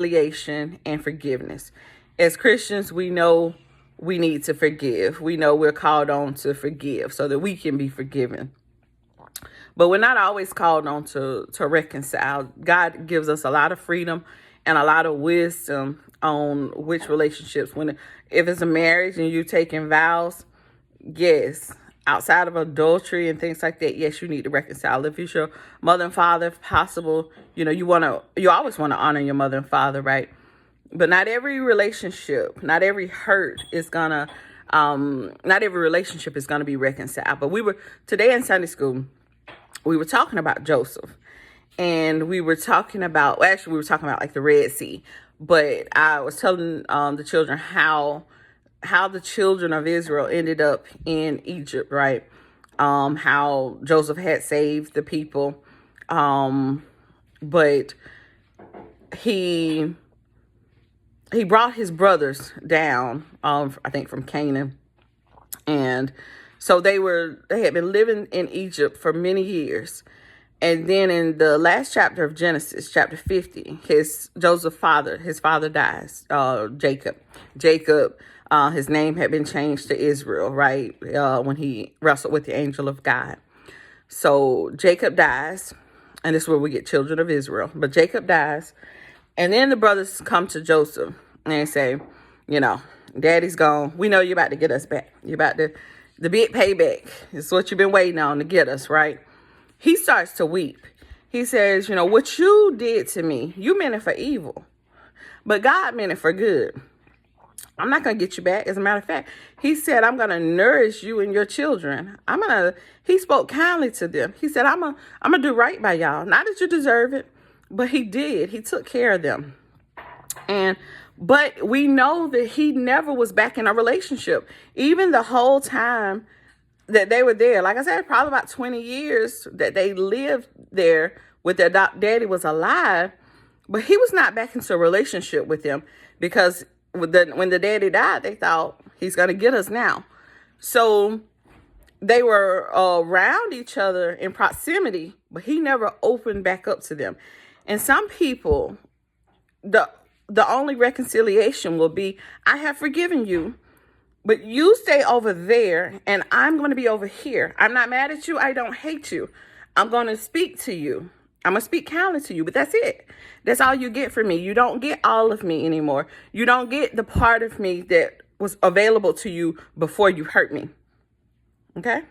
reconciliation and forgiveness. As Christians, we know we need to forgive. We know we're called on to forgive so that we can be forgiven. But we're not always called on to reconcile. God gives us a lot of freedom and a lot of wisdom on which relationships. If it's a marriage and you taking vows, yes, outside of adultery and things like that, yes, you need to reconcile. If it's your mother and father, if possible, you always want to honor your mother and father, right? But not every relationship, not every hurt is gonna, not every relationship is gonna be reconciled. But today in Sunday school, we were talking about Joseph, and we were talking about like the Red Sea. But I was telling the children how the children of Israel ended up in Egypt, right? How Joseph had saved the people, but he brought his brothers down, I think from Canaan, and so they had been living in Egypt for many years. And then in the last chapter of Genesis, chapter 50, his father dies, Jacob. His name had been changed to Israel, right? When he wrestled with the angel of God. So Jacob dies, and this is where we get children of Israel. But Jacob dies, and then the brothers come to Joseph and they say, Daddy's gone. We know you're about to get us back. You're about to, the big payback. It's what you've been waiting on to get us, right? He starts to weep. He says, what you did to me, you meant it for evil, but God meant it for good. I'm not going to get you back. As a matter of fact, he said, I'm going to nourish you and your children. He spoke kindly to them. He said, I'm going to do right by y'all. Not that you deserve it, but he did. He took care of them. But we know that he never was back in a relationship. Even the whole time that they were there, like I said, probably about 20 years that they lived there with their daddy was alive, but he was not back into a relationship with them because when the daddy died, they thought he's going to get us now. So they were around each other in proximity, but he never opened back up to them. And some people, the only reconciliation will be, I have forgiven you, but you stay over there and I'm going to be over here. I'm not mad at you. I don't hate you. I'm going to speak to you. I'm going to speak kindly to you, but that's it. That's all you get from me. You don't get all of me anymore. You don't get the part of me that was available to you before you hurt me. Okay?